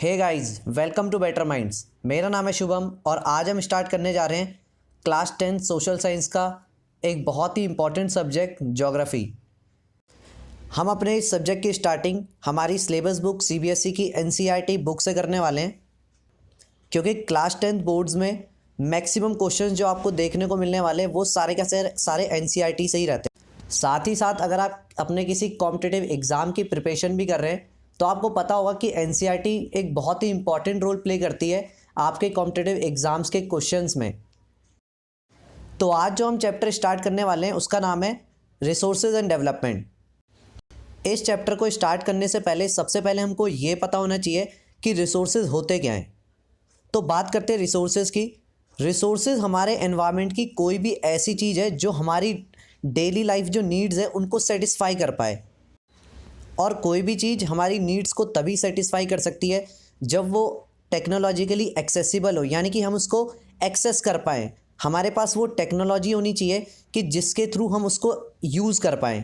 Hey guys, welcome to Better Minds. मेरा नाम है शुभम और आज हम स्टार्ट करने जा रहे हैं क्लास 10 सोशल साइंस का एक बहुत ही इम्पॉर्टेंट सब्जेक्ट ज्योग्राफी। हम अपने इस सब्जेक्ट की स्टार्टिंग हमारी सिलेबस बुक सीबीएसई की एनसीईआरटी बुक से करने वाले हैं, क्योंकि क्लास 10 बोर्ड्स में मैक्सिमम क्वेश्चंस जो आपको देखने को मिलने वाले हैं वो सारे का सारे एनसीईआरटी से ही रहते हैं। साथ ही साथ अगर आप अपने किसी कॉम्पिटिटिव एग्ज़ाम की प्रिपरेशन भी कर रहे हैं तो आपको पता होगा कि एनसीईआरटी एक बहुत ही इंपॉर्टेंट रोल प्ले करती है आपके कॉम्पिटिटिव एग्ज़ाम्स के क्वेश्चंस में। तो आज जो हम चैप्टर स्टार्ट करने वाले हैं उसका नाम है रिसोर्सेज एंड डेवलपमेंट। इस चैप्टर को स्टार्ट करने से पहले सबसे पहले हमको ये पता होना चाहिए कि रिसोर्सेज होते क्या हैं। तो बात करते हैं रिसोर्सेज की। रिसोर्सेज हमारे एनवायरनमेंट की कोई भी ऐसी चीज़ है जो हमारी डेली लाइफ जो नीड्स है उनको सेटिस्फाई कर पाए, और कोई भी चीज़ हमारी नीड्स को तभी सेटिस्फाई कर सकती है जब वो टेक्नोलॉजिकली एक्सेसिबल हो, यानी कि हम उसको एक्सेस कर पाएँ। हमारे पास वो टेक्नोलॉजी होनी चाहिए कि जिसके थ्रू हम उसको यूज़ कर पाएँ।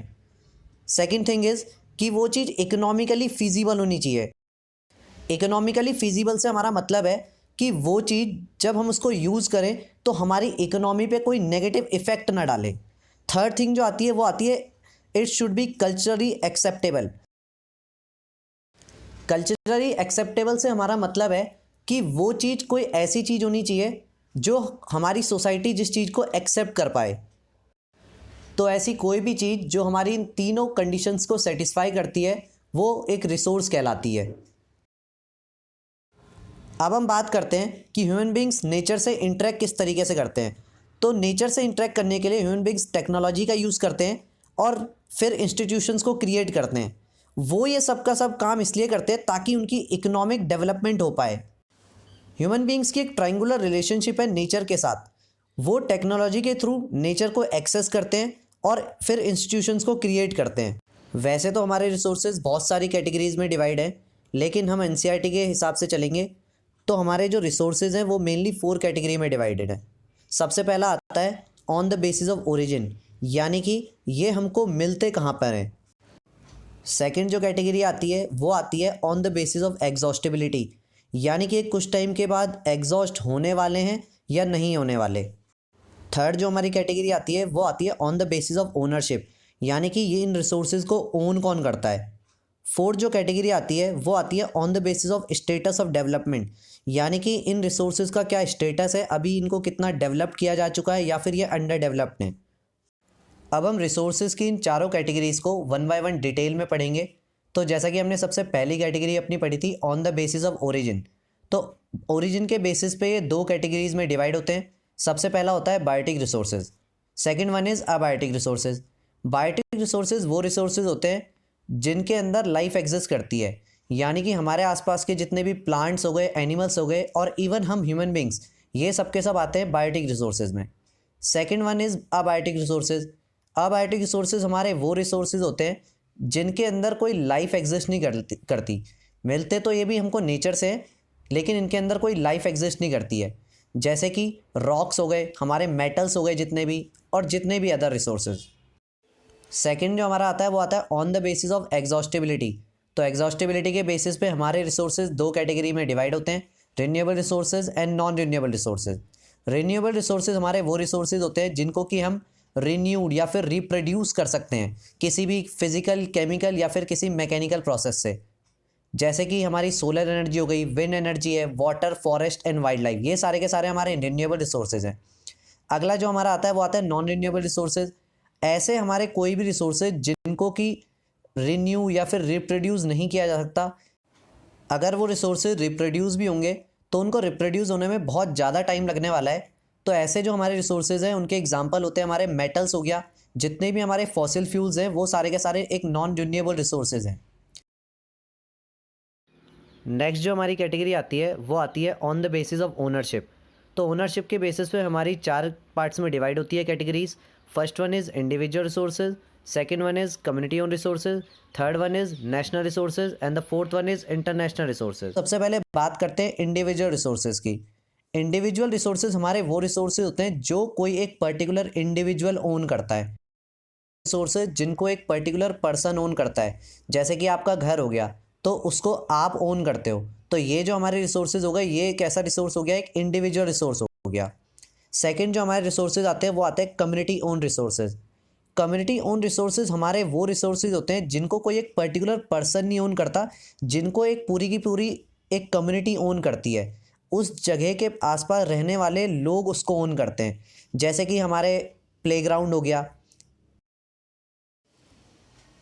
सेकंड थिंग इज़ कि वो चीज़ इकोनॉमिकली फ़ीज़िबल होनी चाहिए। इकोनॉमिकली फ़ीज़िबल से हमारा मतलब है कि वो चीज़ जब हम उसको यूज़ करें तो हमारी इकोनॉमी पे कोई नेगेटिव इफ़ेक्ट ना डाले। थर्ड थिंग जो आती है वो आती है it should be culturally acceptable. Culturally acceptable से हमारा मतलब है कि वो चीज़ कोई ऐसी चीज़ होनी चाहिए जो हमारी सोसाइटी जिस चीज़ को एक्सेप्ट कर पाए। तो ऐसी कोई भी चीज़ जो हमारी इन तीनों कंडीशंस को सेटिस्फाई करती है वो एक रिसोर्स कहलाती है। अब हम बात करते हैं कि ह्यूमन बींग्स नेचर से इंटरेक्ट किस तरीके से करते हैं। तो नेचर से इंटरेक्ट करने के लिए ह्यूमन बींग्स टेक्नोलॉजी का यूज़ करते हैं और फिर इंस्टीट्यूशंस को क्रिएट करते हैं। वो ये सब का सब काम इसलिए करते हैं ताकि उनकी इकोनॉमिक डेवलपमेंट हो पाए। ह्यूमन बींग्स की एक ट्रायंगुलर रिलेशनशिप है नेचर के साथ। वो टेक्नोलॉजी के थ्रू नेचर को एक्सेस करते हैं और फिर इंस्टीट्यूशंस को क्रिएट करते हैं। वैसे तो हमारे रिसोर्सेज बहुत सारी कैटेगरीज में डिवाइड हैं, लेकिन हम एनसीईआरटी के हिसाब से चलेंगे तो हमारे जो रिसोर्सेज हैं वो मेनली 4 कैटेगरी में डिवाइडेड है। सबसे पहला आता है on the basis of origin, यानी कि ये हमको मिलते कहाँ पर हैं। सेकंड जो कैटेगरी आती है वो आती है on the basis of exhaustibility, यानी कि कुछ टाइम के बाद एग्जॉस्ट होने वाले हैं या नहीं होने वाले। थर्ड जो हमारी कैटेगरी आती है वो आती है on the basis of ownership, यानी कि ये इन रिसोर्सेज को ओन कौन करता है। फोर्थ जो कैटेगरी आती है वो आती है on the basis of status of development, यानी कि इन रिसोर्सेज का क्या स्टेटस है, अभी इनको कितना डेवलप किया जा चुका है या फिर ये अंडर डेवलप्ड है। अब हम रिसोर्सेज की इन चारों कैटेगरीज़ को वन बाय वन डिटेल में पढ़ेंगे। तो जैसा कि हमने सबसे पहली कैटेगरी अपनी पढ़ी थी on the basis of origin, तो ओरिजिन के बेसिस पे ये 2 कैटेगरीज में डिवाइड होते हैं। सबसे पहला होता है biotic resources, second one is abiotic resources. Biotic resources वो रिसोर्सेज होते हैं जिनके अंदर लाइफ एग्जिस्ट करती है, यानी कि हमारे आसपास के जितने भी प्लांट्स हो गए, एनिमल्स हो गए और इवन हम ह्यूमन बींग्स, ये सब के सब आते हैं बायोटिक रिसोर्सेज में। Second one is abiotic resources. Abiotic resources हमारे वो रिसोर्सेज होते हैं जिनके अंदर कोई लाइफ एग्जिस्ट नहीं करती। मिलते तो ये भी हमको नेचर से हैं, लेकिन इनके अंदर कोई लाइफ एग्जिस्ट नहीं करती है, जैसे कि रॉक्स हो गए, हमारे मेटल्स हो गए जितने भी, और जितने भी अदर रिसोर्सेज। सेकंड जो हमारा आता है वो आता है on the basis of exhaustibility. तो एग्जॉस्टिबिलिटी के बेसिस पे हमारे रिसोर्सेज 2 कैटेगरी में डिवाइड होते हैं, renewable resources and non renewable resources. Renewable resources हमारे वो रिसोर्सेज होते हैं जिनको कि हम रिन्यूड या फिर रिप्रोड्यूस कर सकते हैं किसी भी फिजिकल, केमिकल या फिर किसी मैकेनिकल प्रोसेस से, जैसे कि हमारी सोलर एनर्जी हो गई, विंड एनर्जी है, water, forest and wild life, ये सारे के सारे हमारे रिन्यूएबल रिसोर्सेज हैं। अगला जो हमारा आता है वो आता है नॉन रिन्यूएबल रिसोर्सेज। ऐसे हमारे कोई भी रिसोर्सेज जिनको कि रिन्यू या फिर रिप्रोड्यूस नहीं किया जा सकता। अगर वो रिसोर्सेज रिप्रोड्यूस भी होंगे तो उनको रिप्रोड्यूस होने में बहुत ज़्यादा टाइम लगने वाला है। तो ऐसे जो हमारे रिसोर्सेज हैं उनके एग्जांपल होते हैं हमारे मेटल्स हो गया, जितने भी हमारे फॉसिल फ्यूल्स हैं वो सारे के सारे एक नॉन रिन्यूएबल रिसोर्सेज हैं। नेक्स्ट जो हमारी कैटेगरी आती है वो आती है on the basis of ownership. तो ओनरशिप के बेसिस पे हमारी 4 पार्ट्स में डिवाइड होती है categories. First one is individual resources, second one is community own resources, third one is national resources and the fourth one is international resources. सबसे पहले बात करते हैं इंडिविजुअल रिसोर्सेज की। इंडिविजुअल रिसोर्सेज हमारे वो रिसोर्सेज होते हैं जो कोई एक पर्टिकुलर इंडिविजुअल ओन करता है। रिसोर्सेज जिनको एक पर्टिकुलर पर्सन ओन करता है, जैसे कि आपका घर हो गया, तो उसको आप ओन करते हो। तो ये जो हमारे रिसोर्सेज हो गए, ये एक ऐसा रिसोर्स हो गया, एक इंडिविजुअल रिसोर्स हो गया। सेकंड जो हमारे रिसोर्सेज आते हैं वो आते हैं community own resources. Community own resources हमारे वो रिसोर्सेज होते हैं जिनको कोई एक पर्टिकुलर पर्सन नहीं ओन करता, जिनको एक पूरी की पूरी एक कम्युनिटी ओन करती है। उस जगह के आसपास रहने वाले लोग उसको ओन करते हैं। जैसे कि हमारे प्लेग्राउंड हो गया,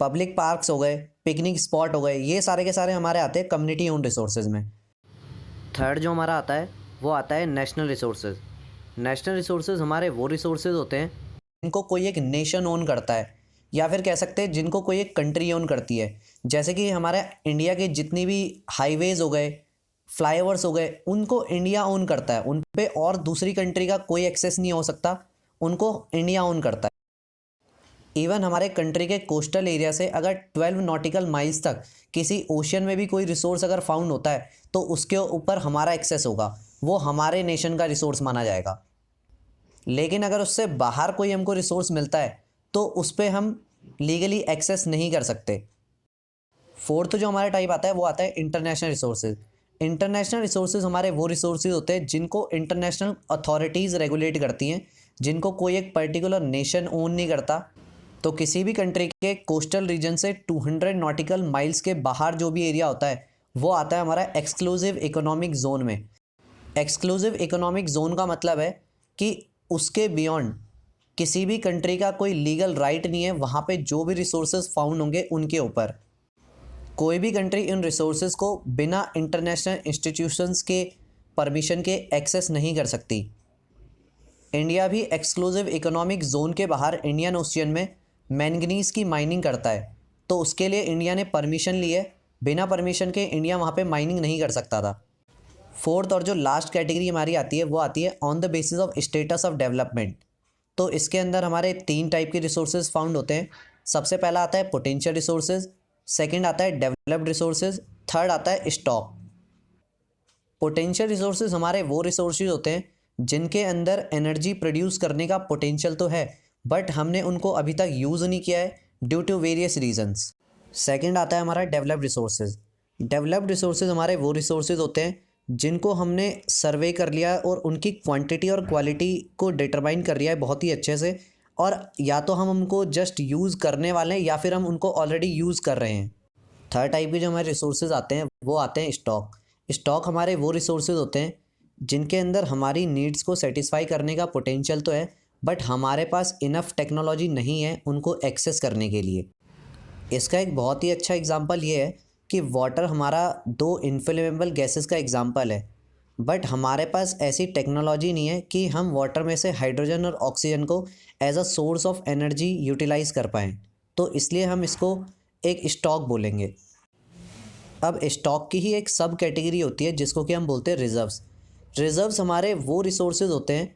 पब्लिक पार्क्स हो गए, पिकनिक स्पॉट हो गए, ये सारे के सारे हमारे आते हैं कम्युनिटी ओन रिसोर्सेज में। थर्ड जो हमारा आता है वो आता है नेशनल रिसोर्सेज। नेशनल रिसोर्सेज हमारे वो रिसोर्सेज होते हैं जिनको कोई एक नेशन ओन करता है, या फिर कह सकते हैं जिनको कोई एक कंट्री ओन करती है। जैसे कि हमारे इंडिया के जितनी भी हाईवेज़ हो गए, फ्लाईओवर्स हो गए, उनको इंडिया ओन करता है। उन पे और दूसरी कंट्री का कोई एक्सेस नहीं हो सकता, उनको इंडिया ओन करता है। इवन हमारे कंट्री के कोस्टल एरिया से अगर 12 नॉटिकल माइल्स तक किसी ओशियन में भी कोई रिसोर्स अगर फाउंड होता है तो उसके ऊपर हमारा एक्सेस होगा, वो हमारे नेशन का रिसोर्स माना जाएगा। लेकिन अगर उससे बाहर कोई हमको रिसोर्स मिलता है तो उस पर हम लीगली एक्सेस नहीं कर सकते। फोर्थ जो हमारा टाइप आता है वो आता है इंटरनेशनल रिसोर्सेज। इंटरनेशनल रिसोर्सेज हमारे वो रिसोर्सेज होते हैं जिनको इंटरनेशनल अथॉरिटीज़ रेगुलेट करती हैं, जिनको कोई एक पर्टिकुलर नेशन ओन नहीं करता। तो किसी भी कंट्री के कोस्टल रीजन से 200 नॉटिकल माइल्स के बाहर जो भी एरिया होता है वो आता है हमारा एक्सक्लूसिव इकोनॉमिक जोन में। एक्सक्लूसिव इकोनॉमिक जोन का मतलब है कि उसके बियॉन्ड किसी भी कंट्री का कोई लीगल राइट नहीं है वहाँ पे जो भी रिसोर्सेज फाउंड होंगे उनके ऊपर। कोई भी कंट्री इन रिसोर्सेज को बिना इंटरनेशनल इंस्टीट्यूशंस के परमिशन के एक्सेस नहीं कर सकती। इंडिया भी एक्सक्लूसिव इकोनॉमिक जोन के बाहर इंडियन ओशियन में मैंगनीज़ की माइनिंग करता है, तो उसके लिए इंडिया ने परमिशन ली है। बिना परमिशन के इंडिया वहाँ पे माइनिंग नहीं कर सकता था। फोर्थ और जो लास्ट कैटेगरी हमारी आती है वो आती है on the basis of status of development. तो इसके अंदर हमारे 3 टाइप के रिसोर्सेज फाउंड होते हैं। सबसे पहला आता है पोटेंशियल रिसोर्सेज, सेकंड आता है डेवलप्ड रिसोर्सेज, थर्ड आता है स्टॉक। पोटेंशियल रिसोर्सेज हमारे वो रिसोर्सेज होते हैं जिनके अंदर एनर्जी प्रोड्यूस करने का पोटेंशियल तो है, बट हमने उनको अभी तक यूज़ नहीं किया है due to various reasons. Second आता है हमारा डेवलप्ड रिसोर्सेज। डेवलप्ड रिसोर्सेज हमारे वो रिसोर्सेज होते हैं जिनको हमने सर्वे कर लिया और उनकी क्वांटिटी और क्वालिटी को डिटरमाइन कर लिया है बहुत ही अच्छे से, और या तो हम उनको जस्ट यूज़ करने वाले हैं या फिर हम उनको ऑलरेडी यूज़ कर रहे हैं। थर्ड टाइप के जो हमारे रिसोर्सेज आते हैं वो आते हैं स्टॉक। स्टॉक हमारे वो रिसोर्सेज होते हैं जिनके अंदर हमारी नीड्स को सेटिस्फाई करने का पोटेंशियल तो है, बट हमारे पास इनफ टेक्नोलॉजी नहीं है उनको एक्सेस करने के लिए। इसका एक बहुत ही अच्छा एग्जांपल ये है कि वाटर हमारा 2 इनफ्लेमेबल गैसेस का एग्जांपल है, बट हमारे पास ऐसी टेक्नोलॉजी नहीं है कि हम वाटर में से हाइड्रोजन और ऑक्सीजन को as a source of energy utilise कर पाएँ। तो इसलिए हम इसको एक स्टॉक बोलेंगे। अब स्टॉक की ही एक सब कैटेगरी होती है जिसको कि हम बोलते हैं रिजर्व्स। रिजर्व्स हमारे वो रिसोर्सेज होते हैं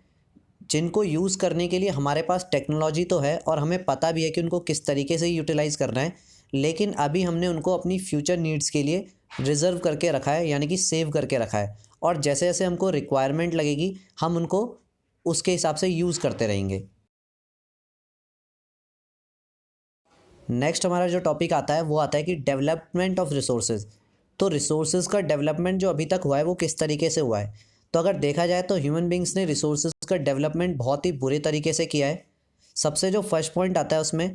जिनको यूज़ करने के लिए हमारे पास टेक्नोलॉजी तो है और हमें पता भी है कि उनको किस तरीके से यूटिलाइज़ करना है, लेकिन अभी हमने उनको अपनी फ्यूचर नीड्स के लिए रिज़र्व करके रखा है, यानी कि सेव करके रखा है, और जैसे जैसे हमको रिक्वायरमेंट लगेगी हम उनको उसके हिसाब से यूज़ करते रहेंगे। नेक्स्ट हमारा जो टॉपिक आता है वो आता है कि डेवलपमेंट ऑफ रिसोर्सेज। तो रिसोर्सेज का डेवलपमेंट जो अभी तक हुआ है वो किस तरीके से हुआ है। तो अगर देखा जाए तो ह्यूमन बींग्स ने रिसोर्सेज का डेवलपमेंट बहुत ही बुरे तरीके से किया है। सबसे जो फर्स्ट पॉइंट आता है उसमें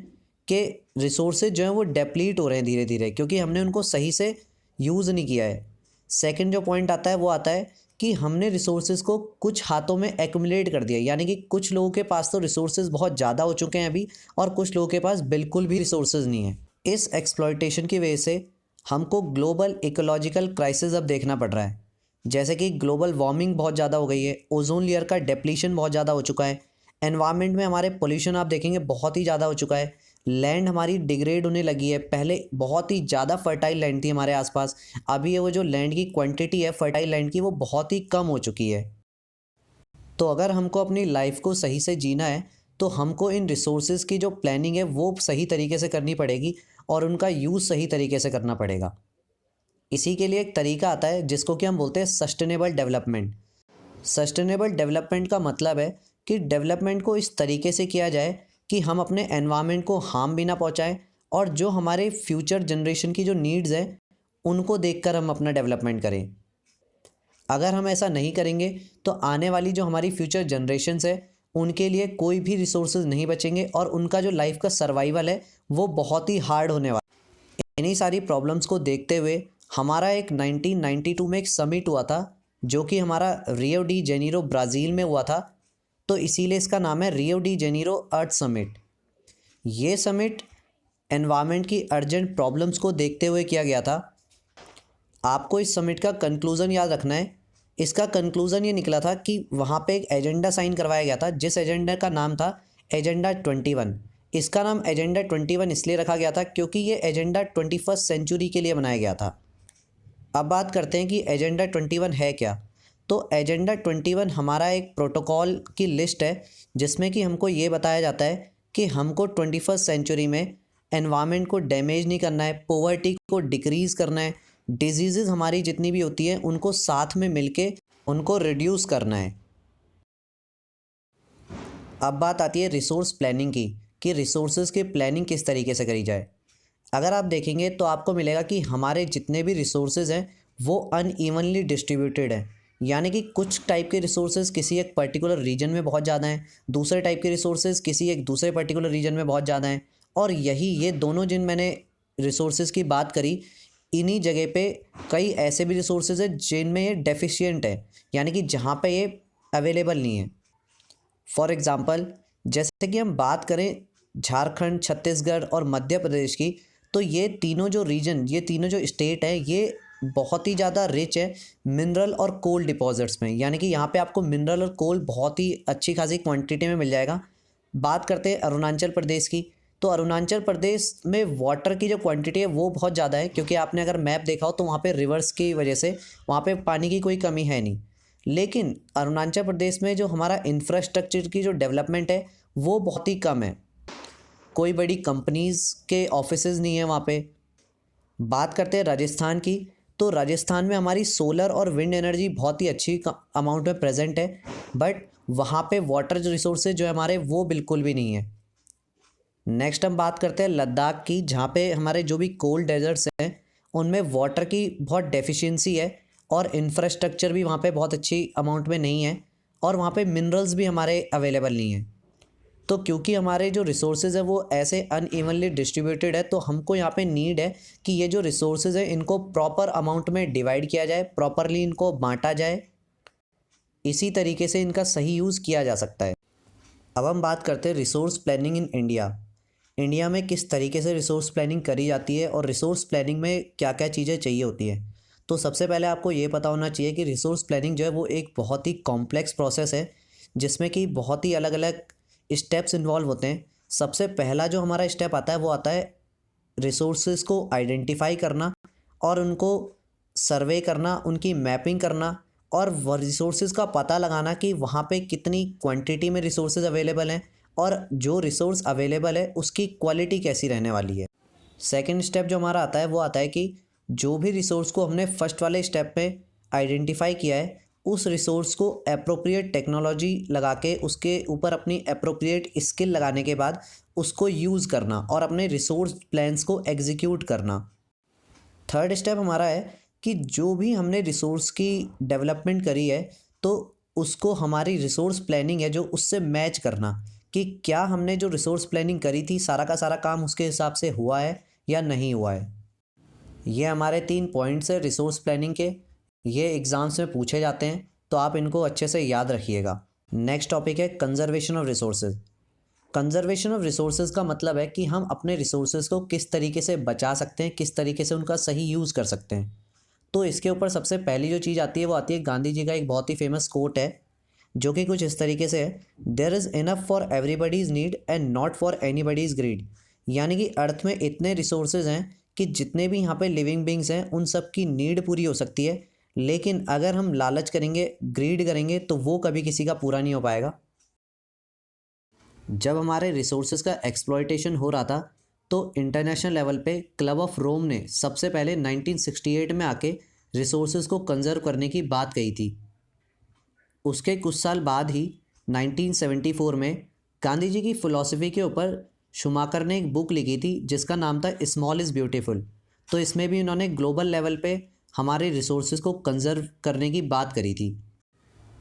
कि रिसोर्सेज जो हैं वो डेप्लीट हो रहे हैं धीरे धीरे, क्योंकि हमने उनको सही से यूज़ नहीं किया है। सेकंड जो पॉइंट आता है वो आता है कि हमने रिसोर्सेज को कुछ हाथों में एक्यूमुलेट कर दिया, यानी कि कुछ लोगों के पास तो रिसोर्सेज बहुत ज़्यादा हो चुके हैं अभी, और कुछ लोगों के पास बिल्कुल भी रिसोर्सेज नहीं है। इस एक्सप्लॉयटेशन की वजह से हमको ग्लोबल इकोलॉजिकल क्राइसिस अब देखना पड़ रहा है। जैसे कि ग्लोबल वार्मिंग बहुत ज़्यादा हो गई है, ओजोन लेयर का डिप्लीशन बहुत ज़्यादा हो चुका है, एनवायरनमेंट में हमारे पोल्यूशन आप देखेंगे बहुत ही ज़्यादा हो चुका है, लैंड हमारी डिग्रेड होने लगी है। पहले बहुत ही ज़्यादा फर्टाइल लैंड थी हमारे आसपास, अभी ये वो जो लैंड की क्वांटिटी है फर्टाइल लैंड की वो बहुत ही कम हो चुकी है। तो अगर हमको अपनी लाइफ को सही से जीना है तो हमको इन रिसोर्सेज की जो प्लानिंग है वो सही तरीके से करनी पड़ेगी और उनका यूज़ सही तरीके से करना पड़ेगा। इसी के लिए एक तरीका आता है जिसको कि हम बोलते हैं सस्टेनेबल डेवलपमेंट। सस्टेनेबल डेवलपमेंट का मतलब है कि डेवलपमेंट को इस तरीके से किया जाए कि हम अपने एनवायरनमेंट को हार्म भी ना पहुंचाएं, और जो हमारे फ्यूचर जनरेशन की जो नीड्स हैं उनको देखकर हम अपना डेवलपमेंट करें। अगर हम ऐसा नहीं करेंगे तो आने वाली जो हमारी फ्यूचर जनरेशन्स है उनके लिए कोई भी रिसोर्सेज नहीं बचेंगे और उनका जो लाइफ का सर्वाइवल है वो बहुत ही हार्ड होने वाला है। इन्हीं सारी प्रॉब्लम्स को देखते हुए हमारा एक 1992 में एक समिट हुआ था जो कि हमारा रियो डी जेनीरो ब्राज़ील में हुआ था। तो इसीलिए इसका नाम है रियो डी जेनीरो अर्थ समिट। ये समिट एनवायरनमेंट की अर्जेंट प्रॉब्लम्स को देखते हुए किया गया था। आपको इस समिट का कंक्लूज़न याद रखना है। इसका कंक्लूज़न ये निकला था कि वहाँ पे एक एजेंडा साइन करवाया गया था जिस एजेंडा का नाम था एजेंडा 21। इसका नाम एजेंडा 21 इसलिए रखा गया था क्योंकि ये एजेंडा 21st सेंचुरी के लिए बनाया गया था। अब बात करते हैं कि एजेंडा 21 है क्या। तो एजेंडा 21 हमारा एक प्रोटोकॉल की लिस्ट है जिसमें कि हमको ये बताया जाता है कि हमको 21st सेंचुरी में एनवायरनमेंट को डैमेज नहीं करना है, पॉवर्टी को डिक्रीज़ करना है, डिजीज़ हमारी जितनी भी होती है उनको साथ में मिलके उनको रिड्यूस करना है। अब बात आती है रिसोर्स प्लानिंग की कि रिसोर्सेज की प्लानिंग किस तरीके से करी जाए। अगर आप देखेंगे तो आपको मिलेगा कि हमारे जितने भी रिसोर्सेज हैं वो अनइवनली डिस्ट्रीब्यूटेड हैं। यानी कि कुछ टाइप के रिसोर्सेज किसी एक पर्टिकुलर रीजन में बहुत ज़्यादा हैं, दूसरे टाइप के रिसोर्सेज किसी एक दूसरे पर्टिकुलर रीजन में बहुत ज़्यादा हैं। और ये दोनों जिन मैंने रिसोर्सेज की बात करी, इन्हीं जगह पे कई ऐसे भी रिसोर्सेज हैं जिनमें ये डेफिशिएंट है, यानी कि जहाँ पे ये अवेलेबल नहीं है। फॉर एग्ज़ाम्पल जैसे कि हम बात करें झारखंड, छत्तीसगढ़ और मध्य प्रदेश की, तो ये तीनों जो रीजन, ये तीनों जो स्टेट हैं, ये बहुत ही ज़्यादा रिच है मिनरल और कोल डिपॉजिट्स में। यानी कि यहाँ पे आपको मिनरल और कोल बहुत ही अच्छी खासी क्वांटिटी में मिल जाएगा। बात करते हैं अरुणाचल प्रदेश की, तो अरुणाचल प्रदेश में वाटर की जो क्वांटिटी है वो बहुत ज़्यादा है क्योंकि आपने अगर मैप देखा हो तो वहाँ पे रिवर्स की वजह से वहाँ पे पानी की कोई कमी है नहीं। लेकिन अरुणाचल प्रदेश में जो हमारा इंफ्रास्ट्रक्चर की जो डेवलपमेंट है वो बहुत ही कम है। कोई बड़ी कंपनीज़ के ऑफिसेज़ नहीं है वहाँ पे। बात करते हैं राजस्थान की, तो राजस्थान में हमारी सोलर और विंड एनर्जी बहुत ही अच्छी अमाउंट में प्रेजेंट है, बट वहाँ पे वाटर रिसोर्सेज जो है हमारे वो बिल्कुल भी नहीं है। नेक्स्ट हम बात करते हैं लद्दाख की, जहाँ पे हमारे जो भी कोल्ड डेजर्ट्स हैं उनमें वाटर की बहुत डेफिशिएंसी है और इंफ्रास्ट्रक्चर भी वहाँ पे बहुत अच्छी अमाउंट में नहीं है और वहाँ पे मिनरल्स भी हमारे अवेलेबल नहीं है। तो क्योंकि हमारे जो रिसोर्सेज है वो ऐसे अनइवनली डिस्ट्रीब्यूटेड है, तो हमको यहाँ पे नीड है कि ये जो रिसोर्सेज है इनको प्रॉपर अमाउंट में डिवाइड किया जाए, प्रॉपरली इनको बांटा जाए, इसी तरीके से इनका सही यूज़ किया जा सकता है। अब हम बात करते हैं resource planning in India. India में किस तरीके से रिसोर्स प्लानिंग करी जाती है और रिसोर्स प्लानिंग में क्या क्या चीज़ें चाहिए होती है। तो सबसे पहले आपको ये पता होना चाहिए कि रिसोर्स प्लानिंग जो है वो एक बहुत ही कॉम्प्लेक्स प्रोसेस है जिसमें कि बहुत ही अलग अलग स्टेप्स इन्वॉल्व होते हैं। सबसे पहला जो हमारा स्टेप आता है वो आता है रिसोर्सेज को आइडेंटिफाई करना और उनको सर्वे करना, उनकी मैपिंग करना और रिसोर्सेज का पता लगाना कि वहाँ पे कितनी क्वांटिटी में रिसोर्सेज अवेलेबल हैं और जो रिसोर्स अवेलेबल है उसकी क्वालिटी कैसी रहने वाली है। सेकंड स्टेप जो हमारा आता है वो आता है कि जो भी रिसोर्स को हमने फर्स्ट वाले स्टेप में आइडेंटिफाई किया है उस रिसोर्स को एप्रोप्रिएट टेक्नोलॉजी लगा के उसके ऊपर अपनी एप्रोप्रिएट स्किल लगाने के बाद उसको यूज़ करना और अपने रिसोर्स प्लान्स को एग्जीक्यूट करना। थर्ड स्टेप हमारा है कि जो भी हमने रिसोर्स की डेवलपमेंट करी है तो उसको हमारी रिसोर्स प्लानिंग है जो उससे मैच करना कि क्या हमने जो रिसोर्स प्लानिंग करी थी सारा का सारा काम उसके हिसाब से हुआ है या नहीं हुआ है। ये हमारे 3 पॉइंट्स है रिसोर्स प्लानिंग के। ये एग्ज़ाम्स में पूछे जाते हैं तो आप इनको अच्छे से याद रखिएगा। नेक्स्ट टॉपिक है conservation of resources. Conservation of resources का मतलब है कि हम अपने रिसोर्सेज को किस तरीके से बचा सकते हैं, किस तरीके से उनका सही यूज़ कर सकते हैं। तो इसके ऊपर सबसे पहली जो चीज़ आती है वो आती है गांधी जी का एक बहुत ही फेमस कोट है जो कि कुछ इस तरीके से है, there is enough for everybody's need and not for anybody's greed. यानी कि अर्थ में इतने रिसोर्सेज हैं कि जितने भी यहाँ पे लिविंग बींग्स हैं उन सब की नीड पूरी हो सकती है, लेकिन अगर हम लालच करेंगे, ग्रीड करेंगे तो वो कभी किसी का पूरा नहीं हो पाएगा। जब हमारे रिसोर्सेज का एक्सप्लॉयटेशन हो रहा था तो इंटरनेशनल लेवल पे क्लब ऑफ रोम ने सबसे पहले 1968 में आके रिसोर्सेज को कंजर्व करने की बात कही थी। उसके कुछ साल बाद ही 1974 में गांधी जी की फ़िलॉसफी के ऊपर शुमाकर ने एक बुक लिखी थी जिसका नाम था स्मॉल इज़ ब्यूटीफुल। तो इसमें भी उन्होंने ग्लोबल लेवल पे हमारे रिसोर्सेज को कंजर्व करने की बात करी थी।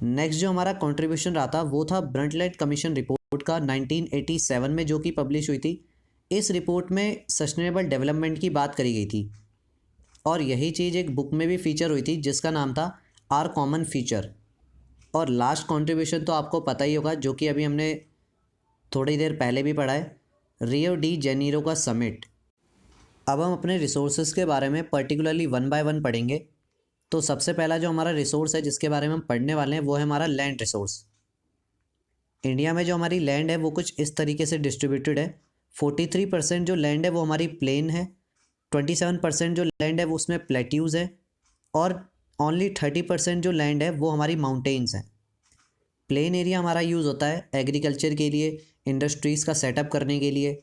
नेक्स्ट जो हमारा कंट्रीब्यूशन रहा था वो था ब्रंटलैंड कमीशन रिपोर्ट का 1987 में, जो कि पब्लिश हुई थी। इस रिपोर्ट में सस्टेनेबल डेवलपमेंट की बात करी गई थी और यही चीज़ एक बुक में भी फीचर हुई थी जिसका नाम था आर कॉमन फ्यूचर। और लास्ट कंट्रीब्यूशन तो आपको पता ही होगा, जो कि अभी हमने थोड़ी देर पहले भी पढ़ा है, रियो डी जेनीरो का समिट। अब हम अपने रिसोर्सेज के बारे में पर्टिकुलरली वन बाय वन पढ़ेंगे। तो सबसे पहला जो हमारा रिसोर्स है जिसके बारे में हम पढ़ने वाले हैं वो है हमारा लैंड रिसोर्स। इंडिया में जो हमारी लैंड है वो कुछ इस तरीके से डिस्ट्रीब्यूटेड है। 43% जो लैंड है वो हमारी प्लेन है, 27% जो लैंड है वो उसमें प्लेट्यूज़ है और ओनली 30% जो लैंड है वो हमारी माउंटेन्स हैं। प्लेन एरिया हमारा यूज़ होता है एग्रीकल्चर के लिए, इंडस्ट्रीज़ का सेटअप करने के लिए।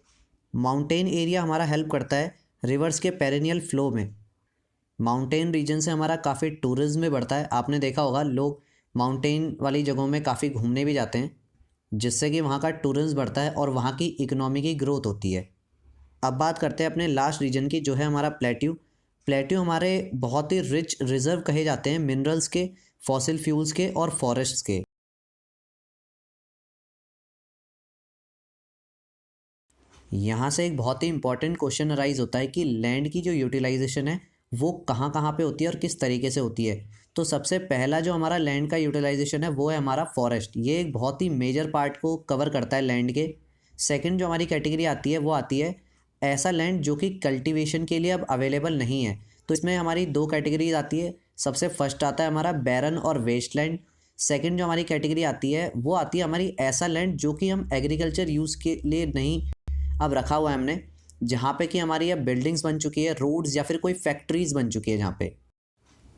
माउंटेन एरिया हमारा हेल्प करता है रिवर्स के पेरेनियल फ्लो में। माउंटेन रीजन से हमारा काफ़ी टूरिज्म में बढ़ता है। आपने देखा होगा लोग माउंटेन वाली जगहों में काफ़ी घूमने भी जाते हैं, जिससे कि वहाँ का टूरिज्म बढ़ता है और वहाँ की इकोनॉमी की ग्रोथ होती है। अब बात करते हैं अपने लास्ट रीजन की, जो है हमारा प्लेट्यू। प्लेट्यू हमारे बहुत ही रिच रिजर्व कहे जाते हैं मिनरल्स के, फॉसिल फ्यूल्स के और फॉरेस्ट्स के। यहाँ से एक बहुत ही इंपॉर्टेंट क्वेश्चन अराइज होता है कि लैंड की जो यूटिलाइजेशन है वो कहाँ कहाँ पे होती है और किस तरीके से होती है। तो सबसे पहला जो हमारा लैंड का यूटिलाइजेशन है वो है हमारा फॉरेस्ट। ये एक बहुत ही मेजर पार्ट को कवर करता है लैंड के। सेकंड जो हमारी कैटेगरी आती है वो आती है ऐसा लैंड जो कि कल्टीवेशन के लिए अब अवेलेबल नहीं है। तो इसमें हमारी दो कैटेगरीज आती है। सबसे फर्स्ट आता है हमारा बैरन और वेस्ट लैंड। सेकेंड जो हमारी कैटेगरी आती है वो आती है हमारी ऐसा लैंड जो कि हम एग्रीकल्चर यूज़ के लिए नहीं अब रखा हुआ है हमने, जहाँ पे कि हमारी अब बिल्डिंग्स बन चुकी है, रोड्स या फिर कोई फैक्ट्रीज बन चुकी है जहाँ पे।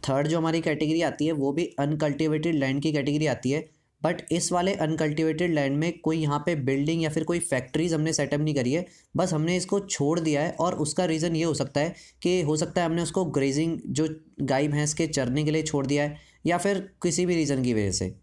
थर्ड जो हमारी कैटेगरी आती है वो भी अनकल्टिवेटेड लैंड की कैटेगरी आती है। बट इस वाले अनकल्टिवेटेड लैंड में कोई यहाँ पे बिल्डिंग या फिर कोई फैक्ट्रीज हमने सेटअप नहीं करी है, बस हमने इसको छोड़ दिया है। और उसका रीज़न ये हो सकता है कि हमने उसको ग्रेजिंग, जो गाय भैंस के चरने के लिए छोड़ दिया है, या फिर किसी भी रीज़न की वजह से।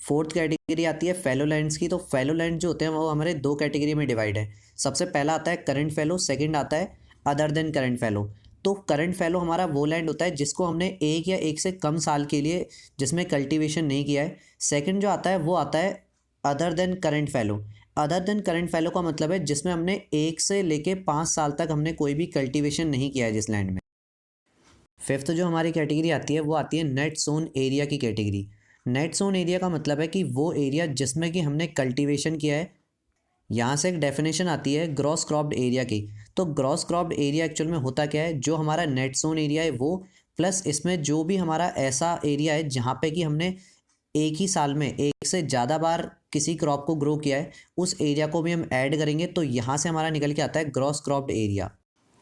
फोर्थ कैटेगरी आती है फैलो लैंड्स की। तो फैलो लैंड जो होते हैं वो हमारे दो कैटेगरी में डिवाइड है। सबसे पहला आता है करंट फैलो, सेकंड आता है अदर देन करंट फैलो। तो करंट फैलो हमारा वो लैंड होता है जिसको हमने एक या एक से कम साल के लिए जिसमें कल्टीवेशन नहीं किया है। सेकंड जो आता है वो आता है other than current fallow. Other than current fallow का मतलब है जिसमें हमने 1 से लेके 5 साल तक हमने कोई भी कल्टीवेशन नहीं किया है जिस लैंड में। फिफ्थ जो हमारी कैटेगरी आती है वो आती है नेट सोन एरिया की कैटेगरी। नेट सोन एरिया का मतलब है कि वो एरिया जिसमें कि हमने कल्टीवेशन किया है। यहाँ से एक डेफिनेशन आती है ग्रॉस क्रॉप्ड एरिया की। तो ग्रॉस क्रॉप्ड एरिया एक्चुअल में होता क्या है, जो हमारा नेट सोन एरिया है वो प्लस इसमें जो भी हमारा ऐसा एरिया है जहाँ पे कि हमने एक ही साल में एक से ज़्यादा बार किसी क्रॉप को ग्रो किया है, उस एरिया को भी हम ऐड करेंगे। तो यहाँ से हमारा निकल के आता है gross cropped area.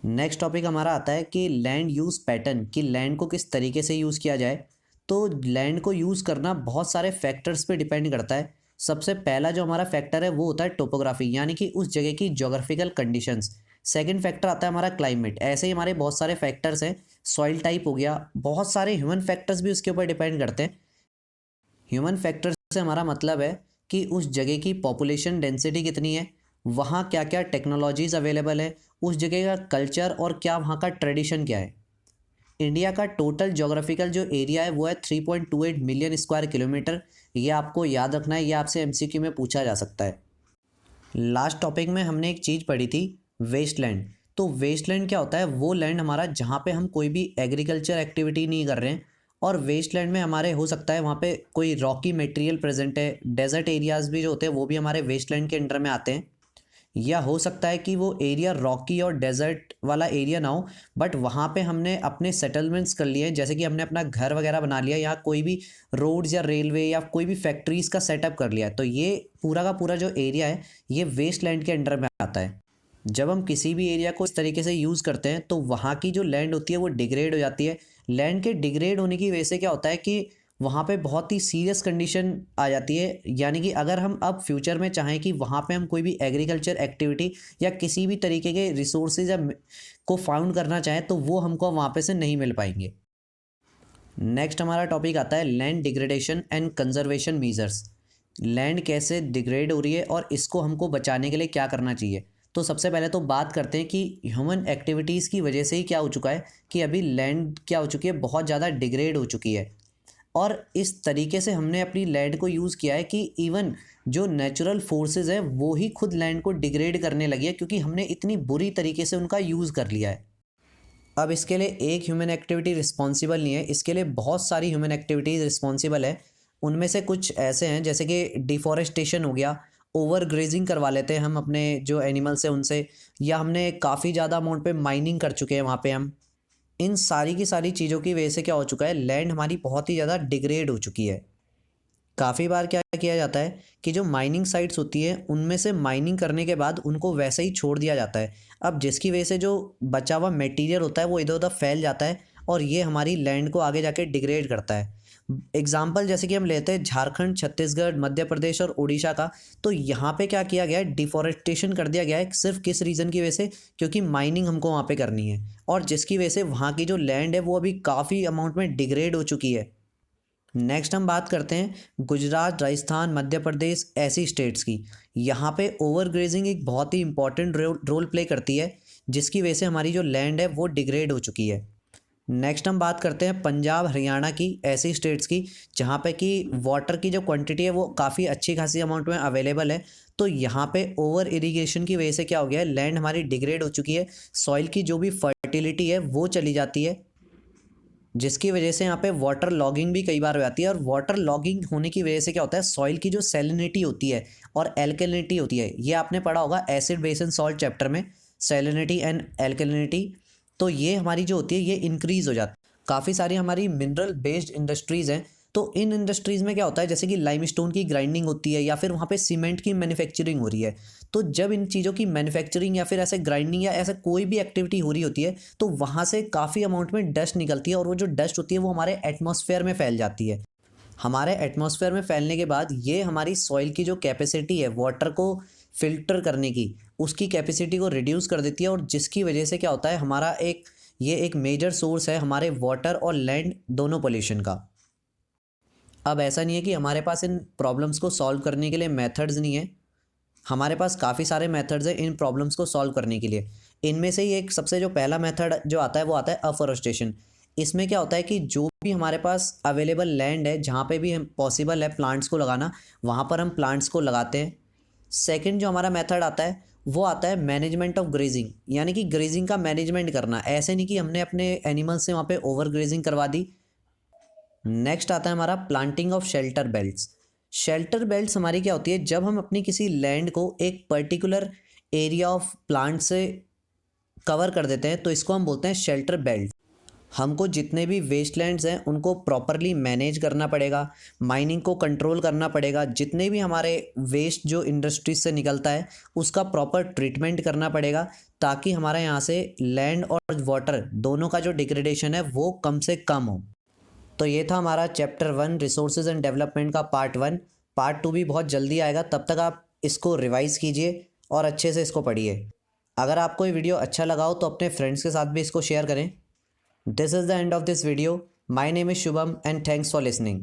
Next topic हमारा आता है कि लैंड यूज़ पैटर्न, कि लैंड को किस तरीके से यूज़ किया जाए। तो लैंड को यूज़ करना बहुत सारे फैक्टर्स पे डिपेंड करता है। सबसे पहला जो हमारा फैक्टर है वो होता है टोपोग्राफी, यानी कि उस जगह की ज्योग्राफिकल कंडीशंस। सेकंड फैक्टर आता है हमारा क्लाइमेट। ऐसे ही हमारे बहुत सारे फैक्टर्स हैं, सॉइल टाइप हो गया, बहुत सारे ह्यूमन फैक्टर्स भी उसके ऊपर डिपेंड करते हैं। ह्यूमन फैक्टर्स से हमारा मतलब है कि उस जगह की पॉपुलेशन डेंसिटी कितनी है, वहाँ क्या क्या टेक्नोलॉजीज़ अवेलेबल है, उस जगह का कल्चर और क्या वहाँ का ट्रेडिशन क्या है। इंडिया का टोटल ज्योग्राफिकल जो एरिया है वो है 3.28 मिलियन स्क्वायर किलोमीटर। ये आपको याद रखना है, ये आपसे एमसीक्यू में पूछा जा सकता है। लास्ट टॉपिक में हमने एक चीज़ पढ़ी थी, वेस्टलैंड। तो वेस्टलैंड क्या होता है, वो लैंड हमारा जहाँ पे हम कोई भी एग्रीकल्चर एक्टिविटी नहीं कर रहे हैं। और वेस्टलैंड में हमारे हो सकता है वहाँ पे कोई रॉकी मटेरियल प्रेजेंट है, डेजर्ट एरियाज़ भी जो होते हैं वो भी हमारे वेस्टलैंड के अंडर में आते हैं। या हो सकता है कि वो एरिया रॉकी और डेजर्ट वाला एरिया ना हो, बट वहाँ पे हमने अपने सेटलमेंट्स कर लिए हैं, जैसे कि हमने अपना घर वगैरह बना लिया, या कोई भी रोड्स या रेलवे या कोई भी फैक्ट्रीज़ का सेटअप कर लिया है। तो ये पूरा का पूरा जो एरिया है ये वेस्ट लैंड के अंडर में आता है। जब हम किसी भी एरिया को इस तरीके से यूज़ करते हैं तो वहाँ की जो लैंड होती है वो डिग्रेड हो जाती है। लैंड के डिग्रेड होने की वजह से क्या होता है कि वहाँ पे बहुत ही सीरियस कंडीशन आ जाती है। यानी कि अगर हम अब फ्यूचर में चाहें कि वहाँ पे हम कोई भी एग्रीकल्चर एक्टिविटी या किसी भी तरीके के रिसोर्सेज को फाउंड करना चाहें तो वो हमको वहाँ पे से नहीं मिल पाएंगे। नेक्स्ट हमारा टॉपिक आता है land degradation and conservation measures. Land कैसे डिग्रेड हो रही है और इसको हमको बचाने के लिए क्या करना चाहिए। तो सबसे पहले तो बात करते हैं कि ह्यूमन एक्टिविटीज़ की वजह से ही क्या हो चुका है कि अभी लैंड क्या हो चुकी है, बहुत ज़्यादा डिग्रेड हो चुकी है। और इस तरीके से हमने अपनी लैंड को यूज़ किया है कि इवन जो नेचुरल फोर्सेस है वो ही खुद लैंड को डिग्रेड करने लगी है, क्योंकि हमने इतनी बुरी तरीके से उनका यूज़ कर लिया है। अब इसके लिए एक ह्यूमन एक्टिविटी रिस्पॉन्सिबल नहीं है, इसके लिए बहुत सारी ह्यूमन एक्टिविटीज़ रिस्पॉन्सिबल है। उनमें से कुछ ऐसे हैं जैसे कि डिफॉरेस्टेशन हो गया, ओवर ग्रेजिंग करवा लेते हैं हम अपने जो एनिमल्स हैं उनसे, या हमने काफ़ी ज़्यादा अमाउंट पे माइनिंग कर चुके हैं वहाँ पे हम। इन सारी की सारी चीज़ों की वजह से क्या हो चुका है, लैंड हमारी बहुत ही ज़्यादा डिग्रेड हो चुकी है। काफ़ी बार क्या किया जाता है कि जो माइनिंग साइट्स होती है उनमें से माइनिंग करने के बाद उनको वैसे ही छोड़ दिया जाता है। अब जिसकी वजह से जो बचा हुआ मटेरियल होता है वो इधर उधर फैल जाता है और ये हमारी लैंड को आगे जाके डिग्रेड करता है। एग्जाम्पल जैसे कि हम लेते हैं झारखंड, छत्तीसगढ़, मध्य प्रदेश और उड़ीसा का, तो यहाँ पे क्या किया गया है, डिफॉरेस्टेशन कर दिया गया है। सिर्फ किस रीज़न की वजह से, क्योंकि माइनिंग हमको वहाँ पे करनी है और जिसकी वजह से वहाँ की जो लैंड है वो अभी काफ़ी अमाउंट में डिग्रेड हो चुकी है। नेक्स्ट हम बात करते हैं गुजरात, राजस्थान, मध्य प्रदेश ऐसी स्टेट्स की। यहाँ पे ओवर ग्रेजिंग एक बहुत ही इंपॉर्टेंट रोल प्ले करती है, जिसकी वजह से हमारी जो लैंड है वो डिग्रेड हो चुकी है। नेक्स्ट हम बात करते हैं पंजाब, हरियाणा की ऐसी स्टेट्स की जहाँ पे कि वाटर की जो क्वांटिटी है वो काफ़ी अच्छी खासी अमाउंट में अवेलेबल है। तो यहाँ पे ओवर इरिगेशन की वजह से क्या हो गया है, लैंड हमारी डिग्रेड हो चुकी है, सॉइल की जो भी फर्टिलिटी है वो चली जाती है, जिसकी वजह से यहाँ पे वाटर लॉगिंग भी कई बार हो जाती है। और वाटर लॉगिंग होने की वजह से क्या होता है, सॉइल की जो सैलिनिटी होती है और एल्कलिनिटी होती है, ये आपने पढ़ा होगा acid base and salt chapter में, सैलिनिटी एंड एल्कलिनिटी। तो ये हमारी जो होती है ये इंक्रीज़ हो जाती है। काफ़ी सारी हमारी मिनरल बेस्ड इंडस्ट्रीज़ हैं, तो इन इंडस्ट्रीज़ में क्या होता है, जैसे कि लाइमस्टोन की ग्राइंडिंग होती है या फिर वहाँ पे सीमेंट की मैन्युफैक्चरिंग हो रही है। तो जब इन चीज़ों की मैन्युफैक्चरिंग या फिर ऐसे ग्राइंडिंग या ऐसा कोई भी एक्टिविटी हो रही होती है तो वहाँ से काफ़ी अमाउंट में डस्ट निकलती है और वो जो डस्ट होती है वो हमारे एटमॉस्फेयर में फैल जाती है। हमारे एटमॉस्फेयर में फैलने के बाद ये हमारी सॉइल की जो कैपेसिटी है वाटर को फिल्टर करने की, उसकी कैपेसिटी को रिड्यूस कर देती है, और जिसकी वजह से क्या होता है, हमारा ये एक मेजर सोर्स है हमारे वाटर और लैंड दोनों पोल्यूशन का। अब ऐसा नहीं है कि हमारे पास इन प्रॉब्लम्स को सॉल्व करने के लिए मेथड्स नहीं है, हमारे पास काफ़ी सारे मेथड्स हैं इन प्रॉब्लम्स को सॉल्व करने के लिए। इनमें से ही एक सबसे जो पहला मेथड जो आता है वो आता है अफॉरेस्टेशन। इसमें क्या होता है कि जो भी हमारे पास अवेलेबल लैंड है, जहाँ पे भी हम पॉसिबल है प्लांट्स को लगाना, वहाँ पर हम प्लांट्स को लगाते हैं। सेकंड जो हमारा मेथड आता है वो आता है मैनेजमेंट ऑफ ग्रेजिंग, यानी कि ग्रेजिंग का मैनेजमेंट करना। ऐसे नहीं कि हमने अपने एनिमल्स से वहाँ पे ओवर ग्रेजिंग करवा दी। नेक्स्ट आता है हमारा planting of shelter belts. Shelter belts हमारी क्या होती है, जब हम अपनी किसी लैंड को एक पर्टिकुलर एरिया ऑफ प्लांट से कवर कर देते हैं तो इसको हम बोलते हैं शेल्टर बेल्ट। हमको जितने भी वेस्टलैंड्स हैं उनको प्रॉपरली मैनेज करना पड़ेगा, माइनिंग को कंट्रोल करना पड़ेगा, जितने भी हमारे वेस्ट जो इंडस्ट्रीज से निकलता है उसका प्रॉपर ट्रीटमेंट करना पड़ेगा, ताकि हमारा यहाँ से लैंड और वाटर दोनों का जो डिग्रेडेशन है वो कम से कम हो। तो ये था हमारा चैप्टर 1 रिसोर्सेज एंड डेवलपमेंट का पार्ट 1। पार्ट 2 भी बहुत जल्दी आएगा, तब तक आप इसको रिवाइज़ कीजिए और अच्छे से इसको पढ़िए। अगर आपको ये वीडियो अच्छा लगा हो तो अपने फ्रेंड्स के साथ भी इसको शेयर करें। This is the end of this video. My name is Shubham and thanks for listening.